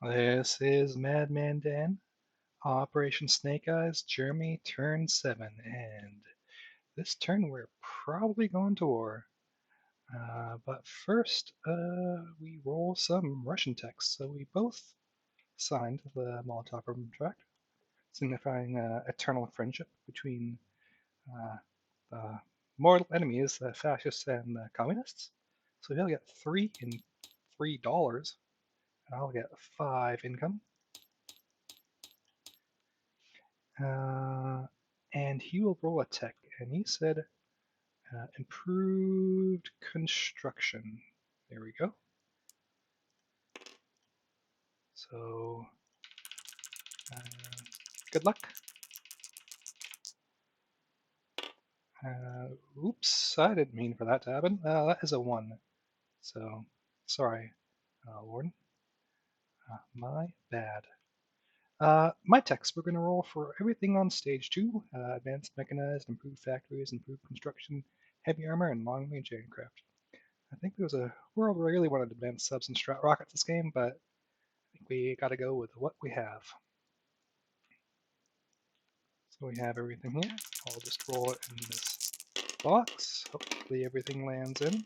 This is Madman Dan, Operation Snake Eyes, Jeremy, turn 7, and this turn we're probably going to war. But first, we roll some Russian text. So we both signed the Molotov-Ribbentrop Pact, signifying eternal friendship between the mortal enemies, the fascists and the communists. So he'll get 3 in $3, and I'll get 5 income. And he will roll a tech, and he said improved construction. There we go. So, good luck. Oops, I didn't mean for that to happen. That is a 1. So, sorry, Warden. My bad. My techs, we're going to roll for everything on stage 2. Advanced mechanized, improved factories, improved construction, heavy armor, and long-range aircraft. I think there was a world where I really wanted advanced subs and strat rockets this game, but I think we gotta go with what we have. So we have everything here. I'll just roll it in this box. Hopefully everything lands in.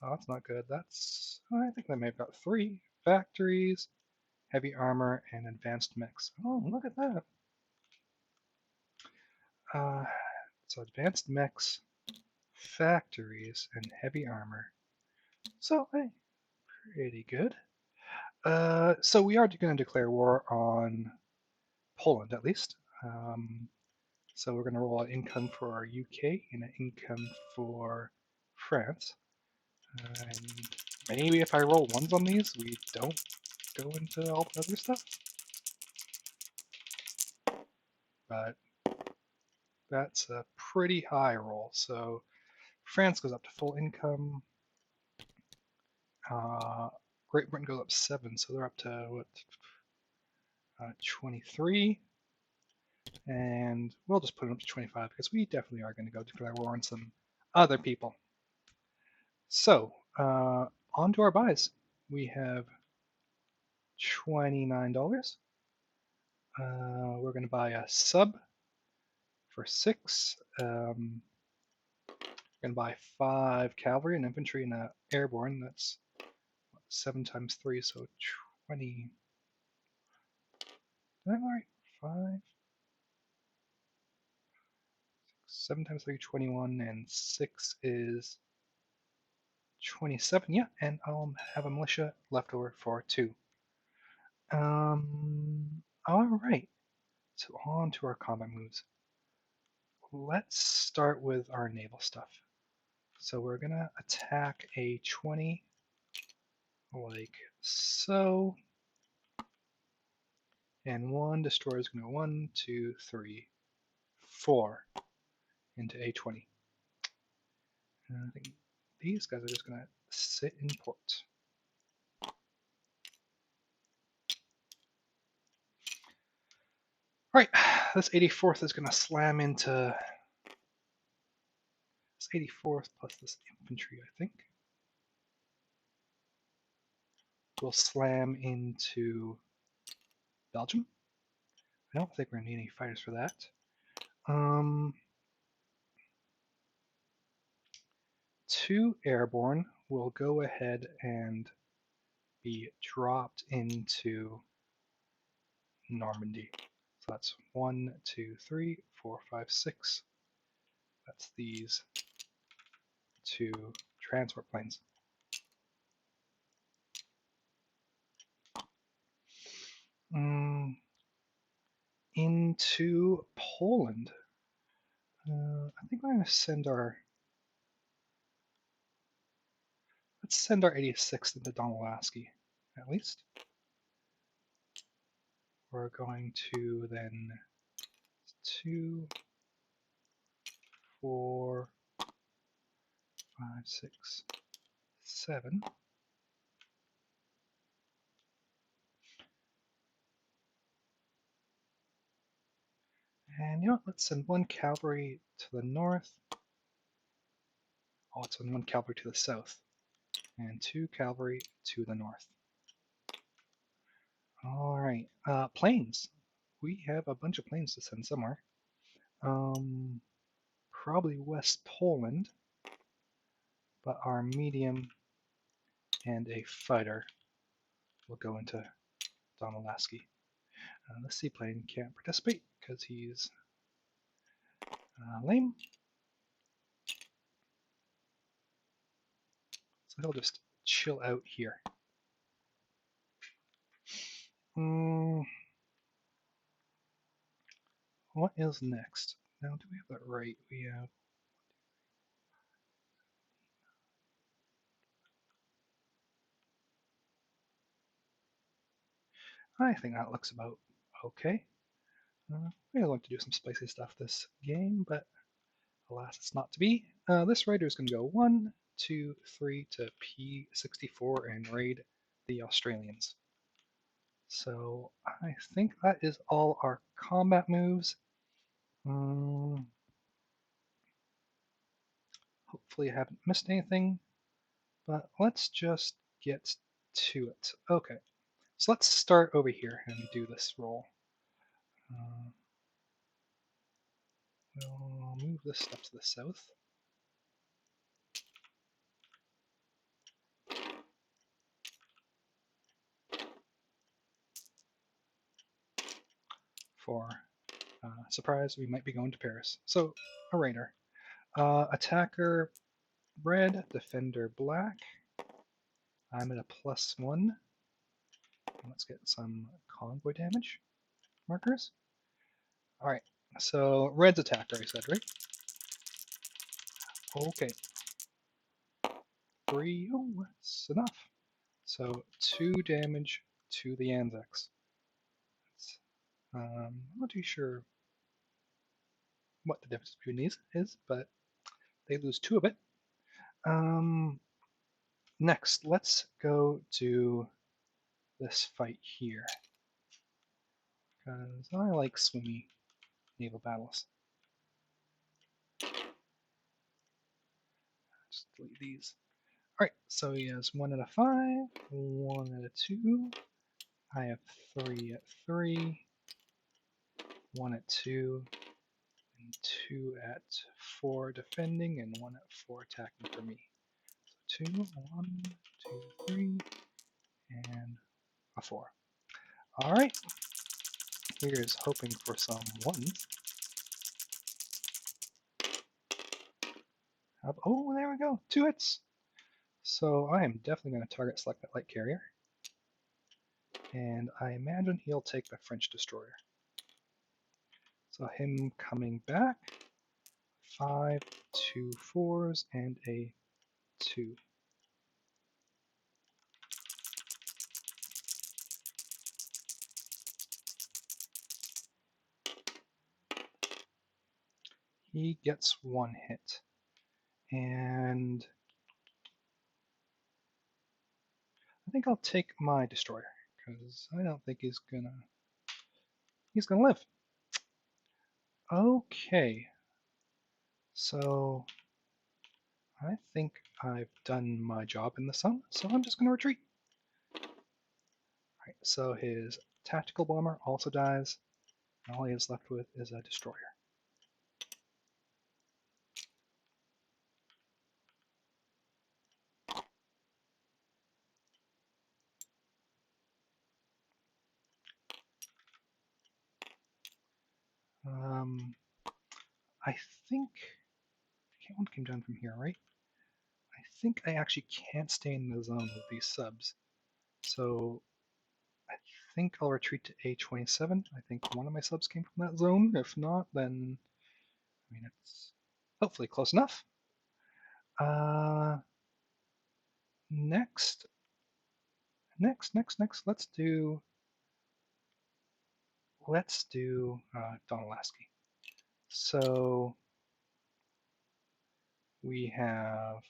Oh, that's not good. That's, I think I may have got 3. Factories, heavy armor, and advanced mechs. Oh, look at that. So advanced mechs, factories, and heavy armor. So, hey, pretty good. So we are going to declare war on Poland, at least. So we're going to roll an income for our UK and an income for France. And maybe if I roll 1s on these, we don't go into all the other stuff. But that's a pretty high roll. So France goes up to full income. Great Britain goes up 7, so they're up to what? 23. And we'll just put them up to 25 because we definitely are going to go declare war on some other people. So, on to our buys. We have $29. We're going to buy a sub for 6. We're going to buy 5 cavalry and infantry and an airborne. That's 7 times 3, so 20. Is that right? 5? 7 times 3, 21, and 6 is 27. Yeah, and I'll have a militia left over for 2. Alright, so on to our combat moves. Let's start with our naval stuff. So we're gonna attack a 20 like so. And 1 destroyer is gonna go 1, 2, 3, 4 into A20. And I think these guys are just gonna sit in port. Alright, this 84th is gonna slam into this 84th plus this infantry, I think. Will slam into Belgium. I don't think we're gonna need any fighters for that. 2 airborne will go ahead and be dropped into Normandy. So that's 1, 2, 3, 4, 5, 6. That's these 2 transport planes. Into Poland. I think we're going to send our. Let's send our 86th into Donalaski, at least. We're going to then 2, 4, 5, 6, 7. And you know what? Let's send 1 cavalry to the north. Oh, let's send 1 cavalry to the south. And 2 cavalry to the north. Planes. We have a bunch of planes to send somewhere. Probably West Poland, but our medium and a fighter will go into Donald Lasky. The seaplane can't participate because he's lame. So he'll just chill out here. What is next? Now, do we have that right? We have... I think that looks about okay. We're going to do some spicy stuff this game, but alas, it's not to be. This raider is going to go 1, 2, 3 to P64 and raid the Australians. So I think that is all our combat moves. Hopefully I haven't missed anything, but let's just get to it. Okay, so let's start over here and do this roll. We'll move this up to the south. For surprise, we might be going to Paris. So, a raider. Attacker red, defender black. I'm at a +1. Let's get some convoy damage markers. Alright, so red's attacker, I said, right? Okay. 3, oh, that's enough. So 2 damage to the Anzacs. I'm not too sure what the difference between these is, but they lose 2 of it. Next, let's go to this fight here, because I like swimmy naval battles. Just delete these. Alright, so he has 1 out of 5, 1 out of 2. I have 3 at 3, 1 at 2, and 2 at 4 defending, and 1 at 4 attacking for me. So 2, 1, 2, 3, and a 4. Alright, here's hoping for some 1s. Oh, there we go, 2 hits. So I am definitely going to target select that light carrier. And I imagine he'll take the French destroyer. So him coming back, 5, 2 4s, and a 2. He gets 1 hit. And I think I'll take my destroyer, because I don't think he's gonna live. Okay. So I think I've done my job in the sun, so I'm just gonna retreat. Alright, so his tactical bomber also dies, and all he is left with is a destroyer. I think one came down from here, right? I think I actually can't stay in the zone with these subs. So I think I'll retreat to A27. I think one of my subs came from that zone. If not, then I mean it's hopefully close enough. Next, let's do Donald Lasky. So we have,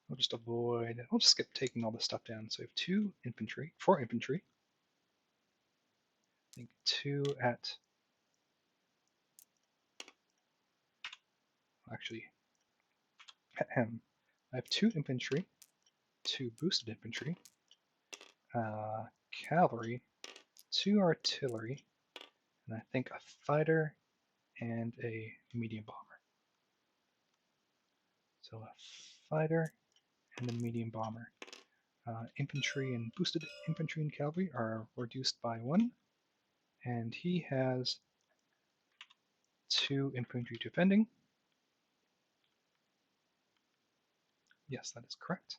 we'll just avoid, we'll just skip taking all this stuff down. So we have 2 infantry, 4 infantry. I think 2 at, actually, I have 2 infantry, 2 boosted infantry, cavalry, 2 artillery, and I think a fighter and a medium bomber. So a fighter and a medium bomber. Infantry and boosted infantry and cavalry are reduced by 1, and he has 2 infantry defending. Yes, that is correct.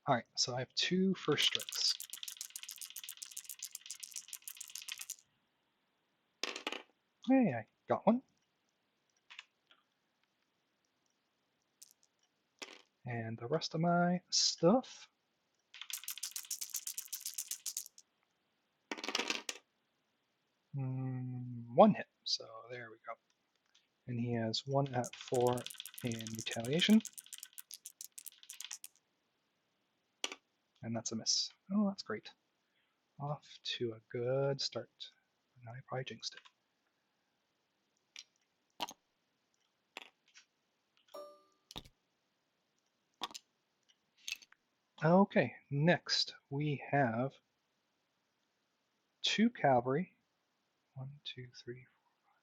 Alright, so I have 2 first strikes. Hey, I got one. And the rest of my stuff. One hit, so there we go. And he has 1 at 4 in retaliation. And that's a miss. Oh, that's great. Off to a good start. Now I probably jinxed it. Okay, next we have 2 cavalry. 1, 2, 3, 4, 5,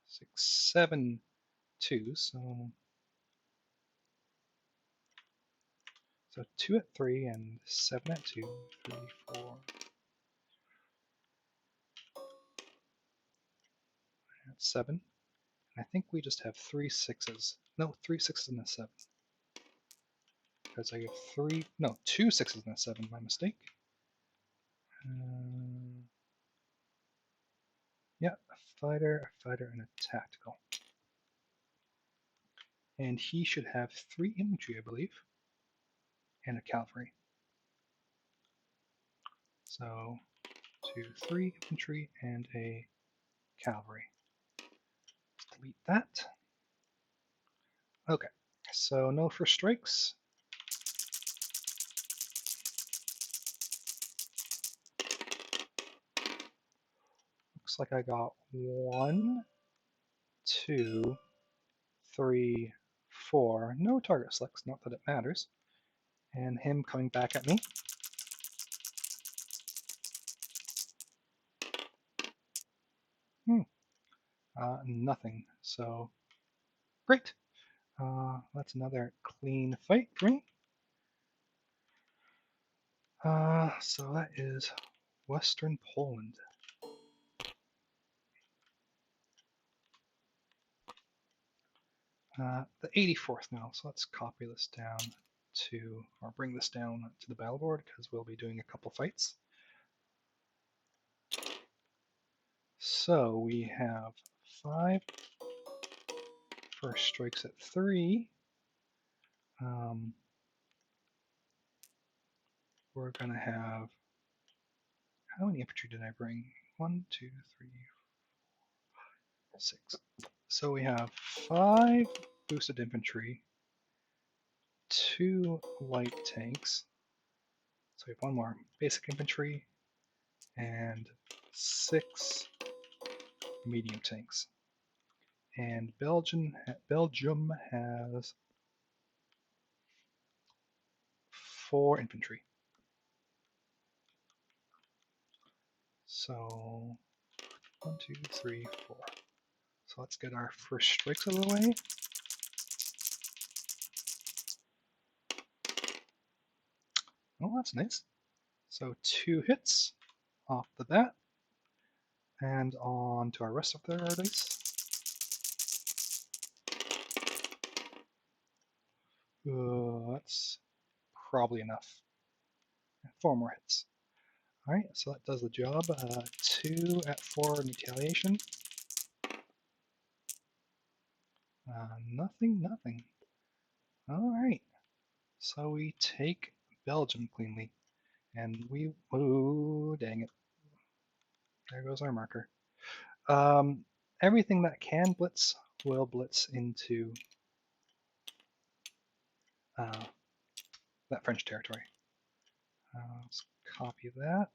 6, 7 twos. So 2 at 3 and 7 at 2. 3, 4. At 7. I think we just have 3 6s. No, 3 6s and a 7. Because I have 2 6s and a 7, my mistake. Yeah, a fighter, and a tactical. And he should have 3 infantry, I believe, and a cavalry. So 2, 3 infantry and a cavalry. Let's delete that. Okay, so no first strikes. Looks like I got 1, 2, 3, 4. No target selects, not that it matters. And him coming back at me. Nothing. So great. That's another clean fight for me. So that is Western Poland. The 84th now, so let's copy this down to, or bring this down to the battle board because we'll be doing a couple fights. So we have 5 first strikes at 3. We're going to have, how many infantry did I bring? 1, 2, 3, 4, 6. So we have 5 boosted infantry, 2 light tanks. So we have 1 more basic infantry and 6 medium tanks. And Belgium has 4 infantry. So 1, 2, 3, 4. So let's get our first strikes out of the way. Oh, that's nice. So 2 hits off the bat. And on to our rest of their dice. That's probably enough. 4 more hits. Alright, so that does the job. 2 at 4 in retaliation. Nothing. Alright, so we take Belgium cleanly. And we, oh, dang it. There goes our marker. Everything that can blitz will blitz into that French territory. Let's copy that.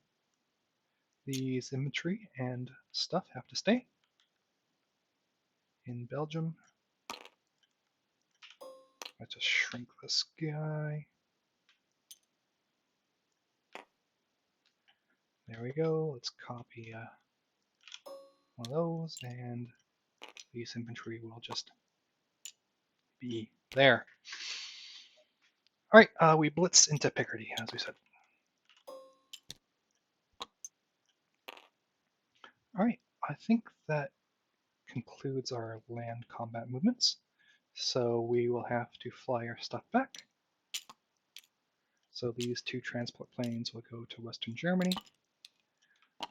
These infantry and stuff have to stay in Belgium. Let's just shrink this guy. There we go. Let's copy one of those, and these infantry will just be there. All right, we blitz into Picardy, as we said. All right, I think that concludes our land combat movements. So we will have to fly our stuff back. So these 2 transport planes will go to Western Germany.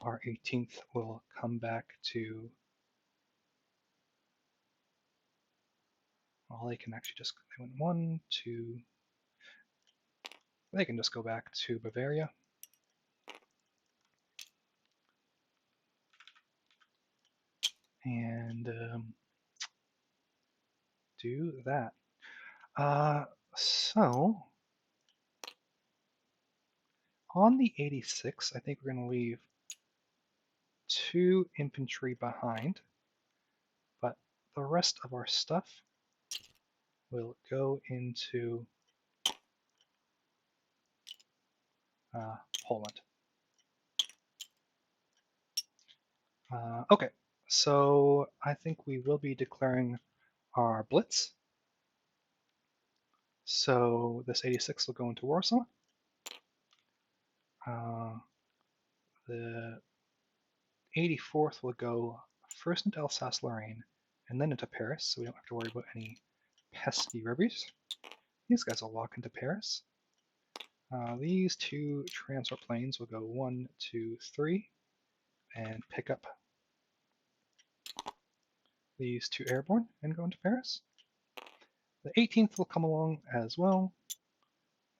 Our 18th will come back to, well, they can actually just, they went 1, 2, they can just go back to Bavaria. And do that. So on the 86, I think we're going to leave 2 infantry behind, but the rest of our stuff will go into Poland. Okay, so I think we will be declaring our blitz. So this 86 will go into Warsaw. The 84th will go first into Alsace-Lorraine and then into Paris, so we don't have to worry about any pesky ribbies. These guys will walk into Paris. These 2 transport planes will go 1, 2, 3 and pick up these 2 airborne and go into Paris. The 18th will come along as well.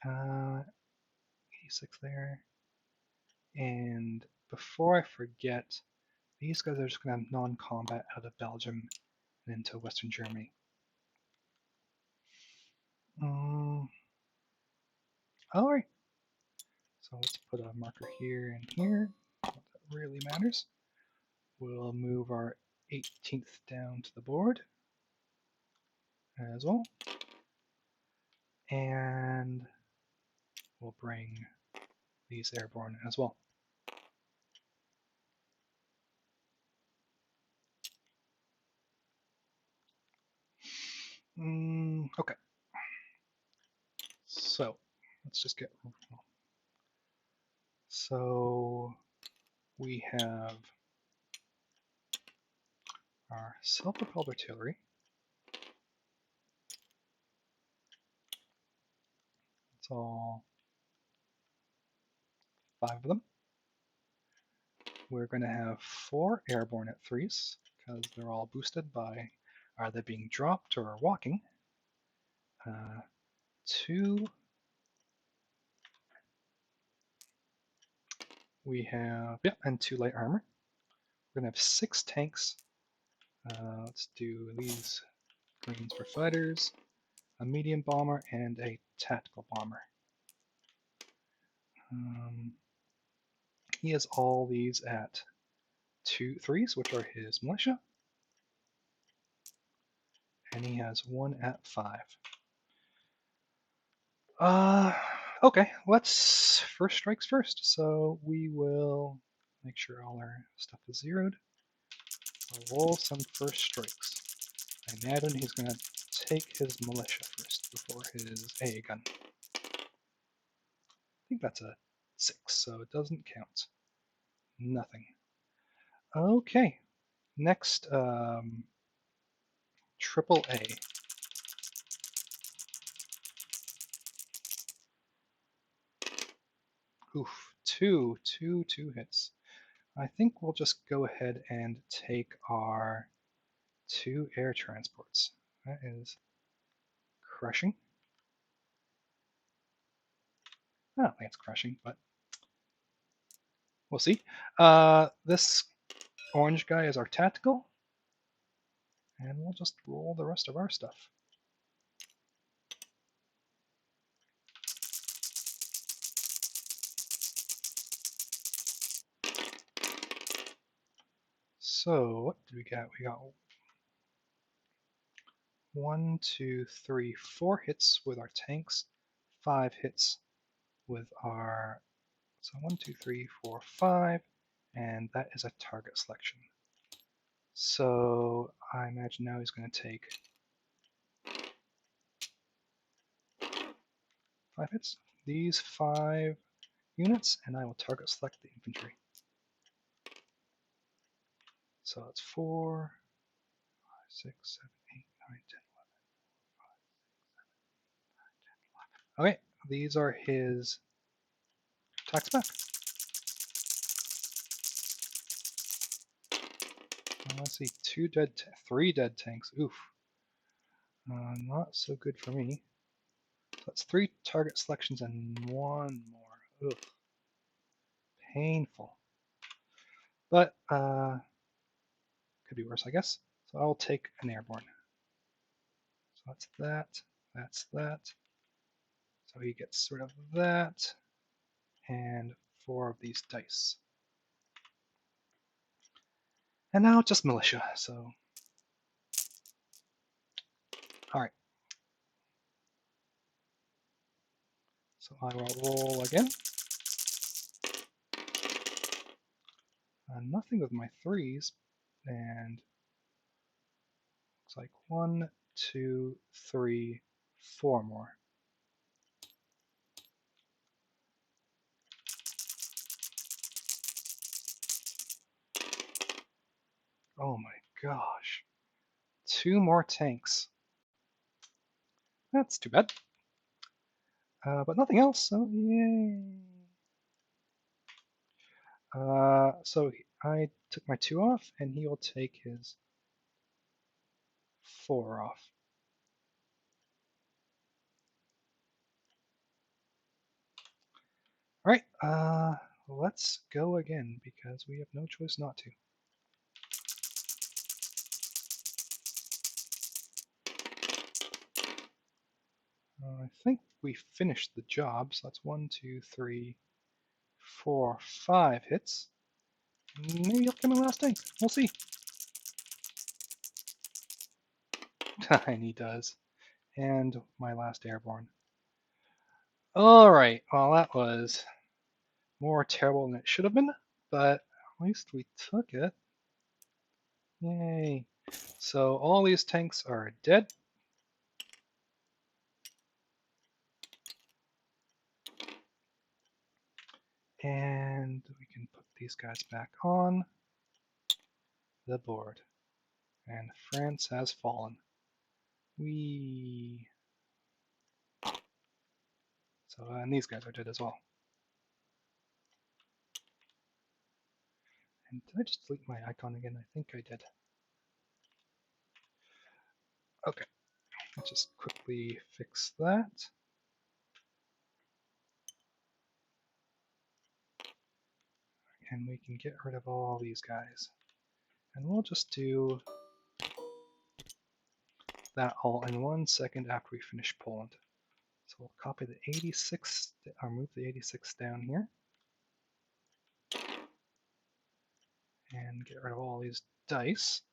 86 there. And before I forget, these guys are just going to have non-combat out of Belgium and into Western Germany. Alright. So let's put a marker here and here. Not that really matters. We'll move our 18th down to the board as well. And we'll bring these airborne as well. Okay. So let's just get. So we have our self-propelled artillery. It's all 5 of them. We're going to have 4 airborne at 3s because they're all boosted by either being dropped or walking. 2. We have, yeah, and 2 light armor. We're going to have 6 tanks. Let's do these greens for fighters, a medium bomber, and a tactical bomber. He has all these at 2 3s, which are his militia. And he has 1 at 5. Okay, let's first strikes first. So we will make sure all our stuff is zeroed. We'll roll some first strikes. I imagine he's going to take his militia first before his AA gun. I think that's a 6, so it doesn't count. Nothing. Okay, next, triple A. Oof, two hits. I think we'll just go ahead and take our 2 air transports. That is crushing. I don't think it's crushing, but we'll see. This orange guy is our tactical, and we'll just roll the rest of our stuff. So what do we got? We got 1, 2, 3, 4 hits with our tanks, 5 hits with our So 1, 2, 3, 4, 5, and that is a target selection. So I imagine now he's going to take 5 hits. These 5 units, and I will target select the infantry. So it's 4, 5, 6, 7, 8, 9, 10, 11. Okay, these are his attacks back. Let's see, 3 dead tanks. Oof. Not so good for me. So that's 3 target selections and 1 more. Ugh. Painful. But could be worse, I guess. So I'll take an airborne. So that's that. That's that. So he gets rid of that. And 4 of these dice. And now just militia. So, all right. So I will roll again. Nothing with my 3s. And looks like 1, 2, 3, 4 more. Oh my gosh. 2 more tanks. That's too bad. But nothing else, so yay. So I took my 2 off, and he will take his 4 off. All right, let's go again, because we have no choice not to. I think we finished the job, so that's 1, 2, 3, 4, 5 hits. Maybe he'll come in last tank. We'll see. And he does. And my last airborne. Alright, well that was more terrible than it should have been, but at least we took it. Yay. So all these tanks are dead. And we can put these guys back on the board. And France has fallen. Whee! So, and these guys are dead as well. And did I just delete my icon again? I think I did. Okay, let's just quickly fix that. And we can get rid of all these guys. And we'll just do that all in 1 second after we finish Poland. So we'll copy the 86, or move the 86 down here. And get rid of all these dice.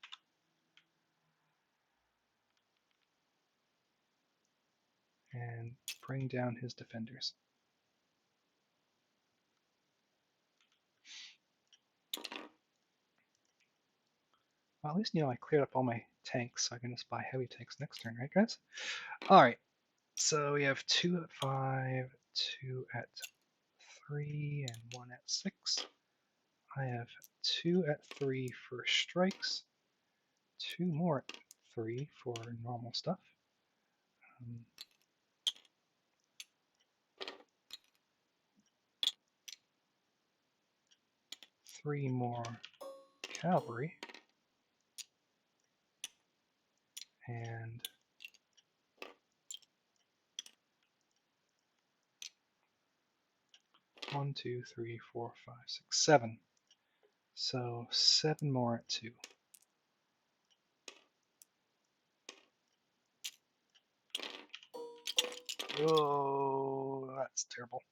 And bring down his defenders. Well, at least, I cleared up all my tanks, so I can just buy heavy tanks next turn, right, guys? Alright, so we have 2 at 5, 2 at 3, and 1 at 6. I have 2 at 3 for strikes, 2 more at 3 for normal stuff. 3 more cavalry, and 1, 2, 3, 4, 5, 6, 7. So 7 more at 2. Oh, that's terrible.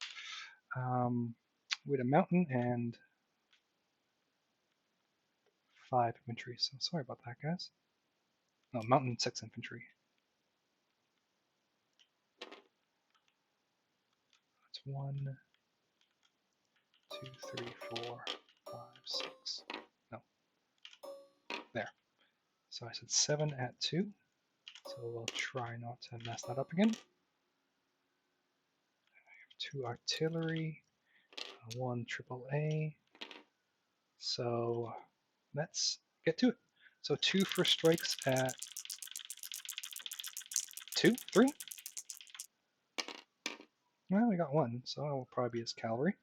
We had a mountain and 5 infantry, so sorry about that, guys. No, mountain 6 infantry. That's 1, 2, 3, 4, 5, 6. No. There. So I said 7 at 2. So we'll try not to mess that up again. 2 artillery, 1 AAA. So let's get to it. So 2 first strikes at 2, 3. Well, we got 1, so that will probably be his cavalry.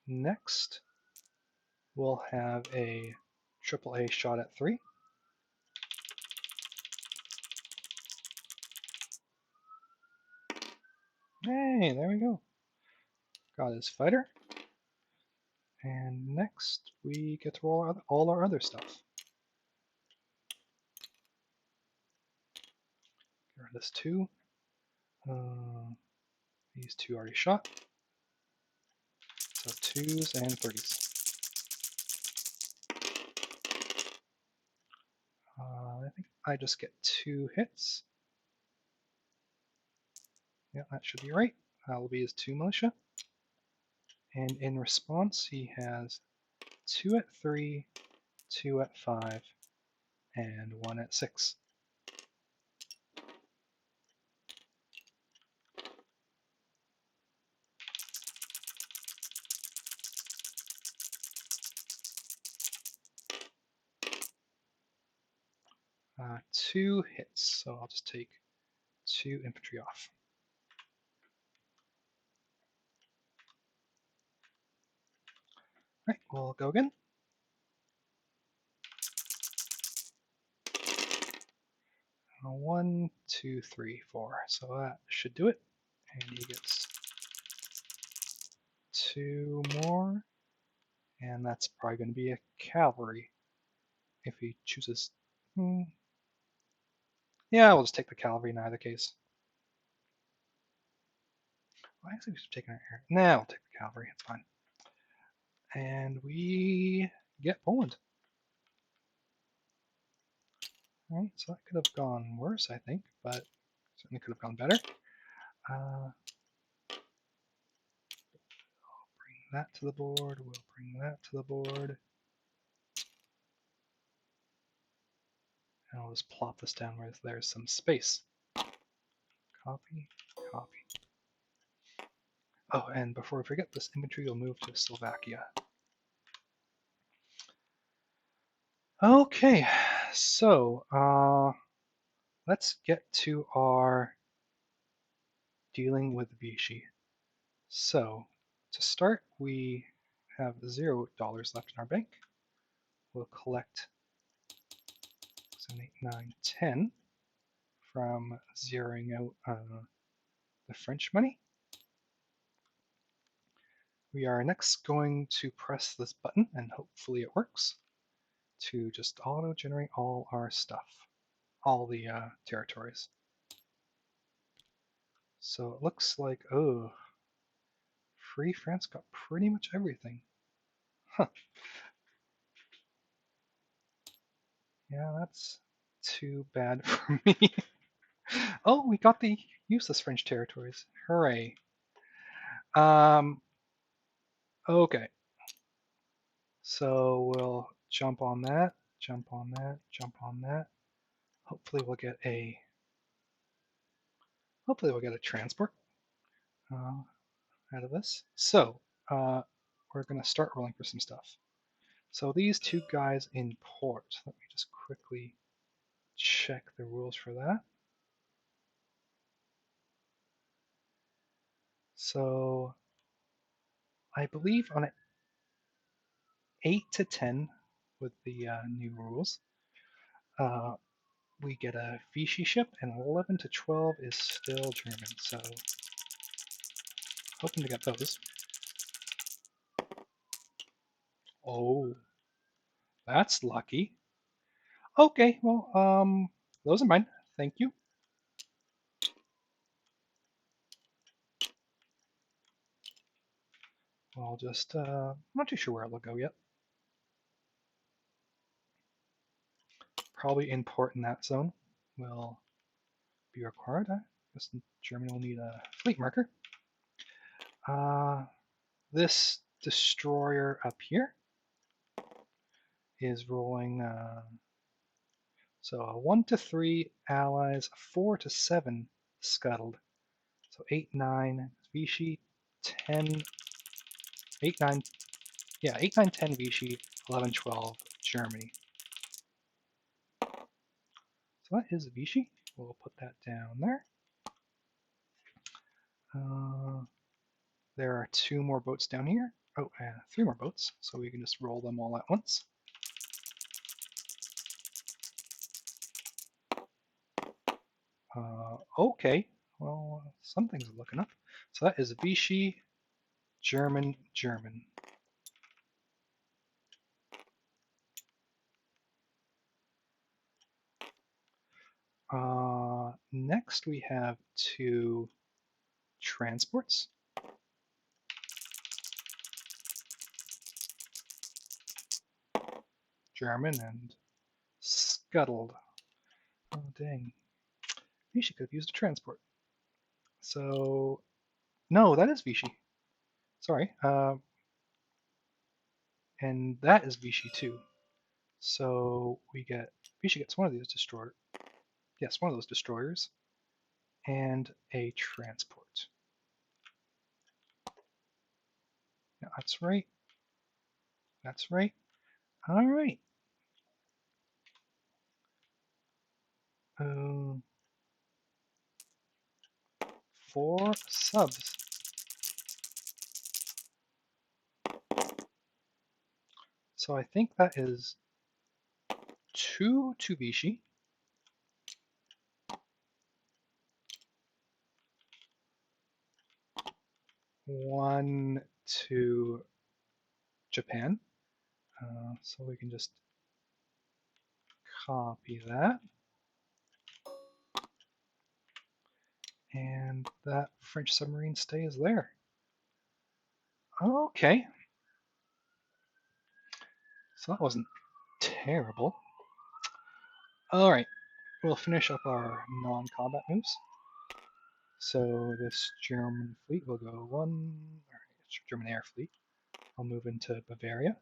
Next, we'll have a AAA shot at 3. Hey, there we go. Got his fighter. And next, we get to roll all our other stuff. Get rid of this 2. These 2 already shot. So 2s and 3s. I think I just get 2 hits. Yeah, that should be right. That will be his 2 militia. And in response, he has 2 at 3, 2 at 5, and 1 at 6. Two hits, so I'll just take 2 infantry off. Right, we'll go again. One, two, three, 4. So that should do it. And he gets 2 more. And that's probably going to be a cavalry if he chooses. Yeah, we'll just take the cavalry in either case. Well, actually, we should take our air. Nah, we'll take the cavalry. It's fine. And we get Poland. All right, so that could have gone worse, I think, but certainly could have gone better. Bring that to the board. We'll bring that to the board. And I'll just plop this down where there's some space. Copy, copy. Oh, and before we forget, this infantry will move to Slovakia. Okay, so let's get to our dealing with Vichy. So to start, we have $0 left in our bank. We'll collect 7, 8, 9, 10 from zeroing out the French money. We are next going to press this button, and hopefully it works, to just auto-generate all our stuff, all the territories. So it looks like, oh, Free France got pretty much everything. Huh. Yeah, that's too bad for me. Oh, we got the useless French territories. Hooray. Okay. So we'll jump on that, jump on that, jump on that. Hopefully we'll get a transport out of this. So we're going to start rolling for some stuff. So these 2 guys in port, let me just quickly check the rules for that. So I believe on 8 to 10 with the new rules, we get a Vichy ship, and 11 to 12 is still German. So hoping to get those. Oh, that's lucky. Okay, well, those are mine. Thank you. I'll just, I'm not too sure where it'll go yet. Probably in port in that zone will be required. I guess Germany will need a fleet marker. This destroyer up here is rolling so a 1 to 3 allies, 4 to 7 scuttled. So 8, 9 Vichy, 10, 8, 9, yeah, 8, 9, 10 Vichy, 11, 12 Germany. So that is Vichy. We'll put that down there. There are 2 more boats down here. Oh, 3 more boats, so we can just roll them all at once. Okay, well, something's looking up. So that is Vichy, German, German. Next we have 2 transports. German and scuttled. Oh, dang. Vichy could have used a transport. So, no, that is Vichy. Sorry. And that is Vichy too. So we get, Vichy gets one of these destroyers. Yes, one of those destroyers. And a transport. Yeah, that's right. That's right. All right. 4 subs. So I think that is 2 to Vichy. 1 to Japan. So we can just copy that. And that French submarine stays there. Okay. So that wasn't terrible. Alright, we'll finish up our non-combat moves. So this German fleet will go German air fleet. I'll move into Bavaria.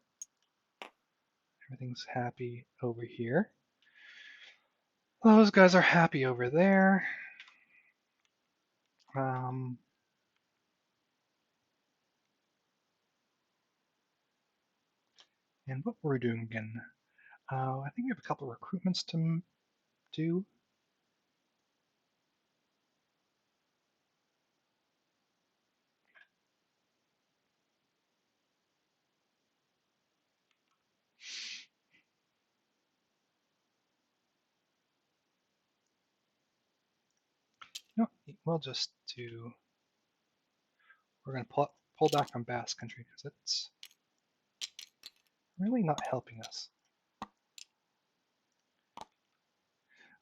Everything's happy over here. Those guys are happy over there. And what were we doing again? I think we have a couple of recruitments to do. No, we'll just do. We're going to pull back on Basque Country because it's really not helping us.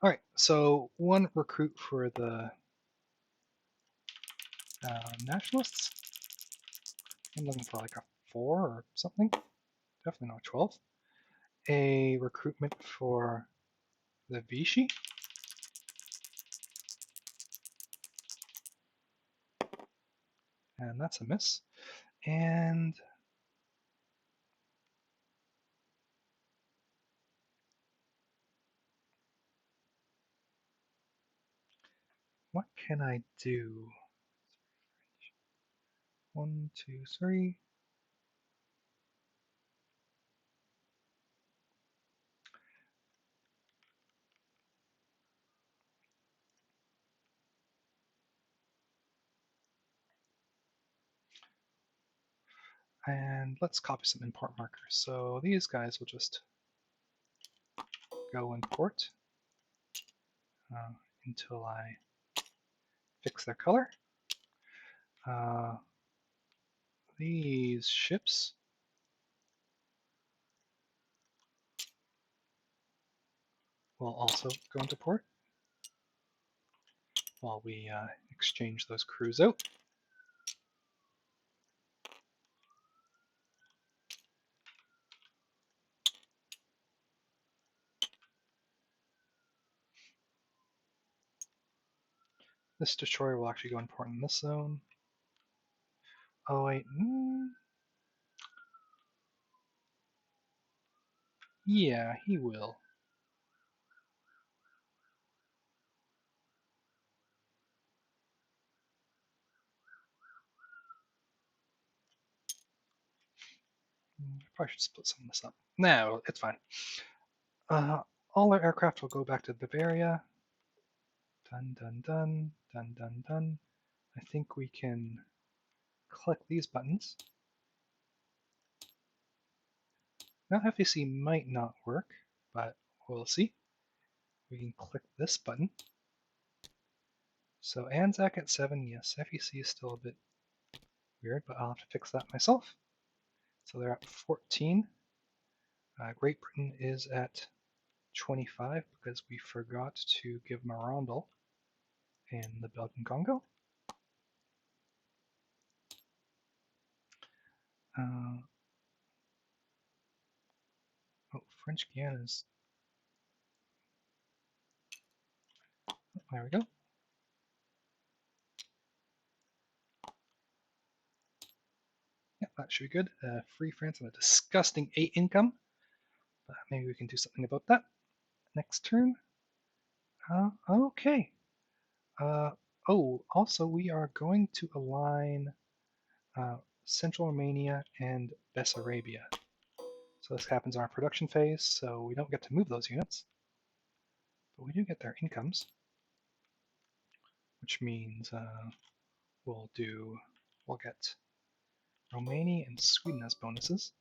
All right, so 1 recruit for the nationalists. I'm looking for like a 4 or something. Definitely not 12. A recruitment for the Vichy. And that's a miss. And what can I do? 1, 2, 3. And let's copy some import markers. So these guys will just go import until I fix their color. These ships will also go into port while we exchange those crews out. This destroyer will actually go in port in this zone. Oh wait, yeah, he will. I probably should split some of this up. No, it's fine. All our aircraft will go back to Bavaria. Dun dun dun, dun dun dun. I think we can click these buttons. Now FEC might not work, but we'll see. We can click this button. So Anzac at 7, yes, FEC is still a bit weird, but I'll have to fix that myself. So they're at 14. Great Britain is at 25 because we forgot to give them a Rondel in the Belgian Congo. French Guiana's. There we go. Yeah, that should be good. Free France and a disgusting 8 income. But maybe we can do something about that. Next turn. Okay. Also we are going to align Central Romania and Bessarabia. So this happens in our production phase, so we don't get to move those units. But we do get their incomes, which means we'll get Romania and Sweden as bonuses.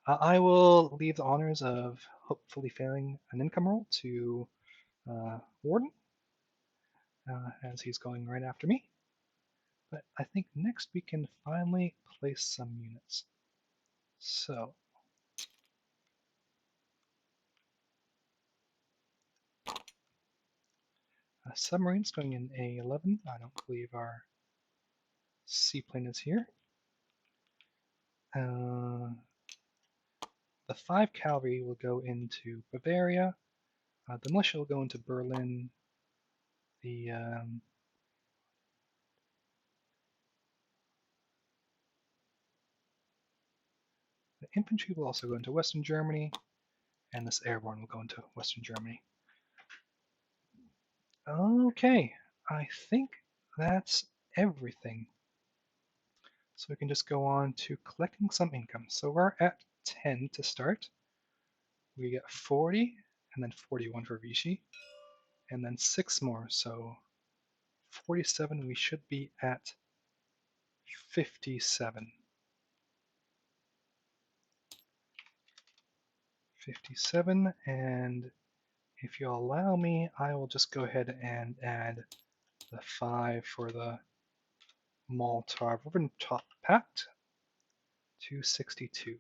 I will leave the honors of hopefully failing an income roll to Warden, as he's going right after me. But I think next we can finally place some units. So, submarines going in A11. I don't believe our seaplane is here. The 5 cavalry will go into Bavaria. The militia will go into Berlin. The infantry will also go into Western Germany, and this airborne will go into Western Germany. Okay, I think that's everything. So we can just go on to collecting some income. So we're at 10 to start. We get 40, and then 41 for Vichy, and then 6 more. So 47, we should be at 57. 57, and if you'll allow me, I will just go ahead and add the 5 for the Molotov-Ribbentrop Pact to 62.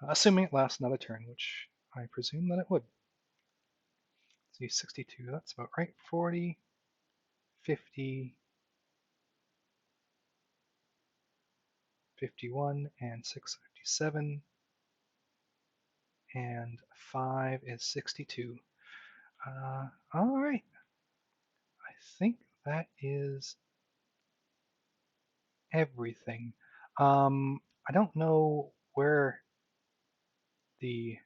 Assuming it lasts another turn, which I presume that it would. See, 62, that's about right. 40, 50, 51, and 657. And 5 is 62. All right. I think that is everything. I don't know where the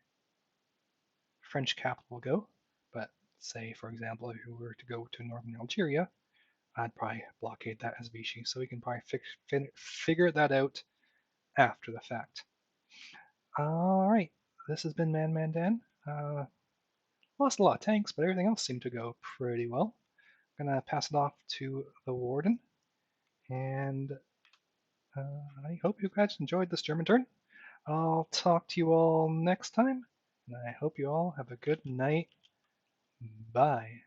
French capital will go, but say, for example, if we were to go to northern Algeria, I'd probably blockade that as Vichy, so we can probably figure that out after the fact. All right, this has been Man Dan. Lost a lot of tanks, but everything else seemed to go pretty well. I'm gonna pass it off to the Warden, and I hope you guys enjoyed this German turn. I'll talk to you all next time, and I hope you all have a good night. Bye.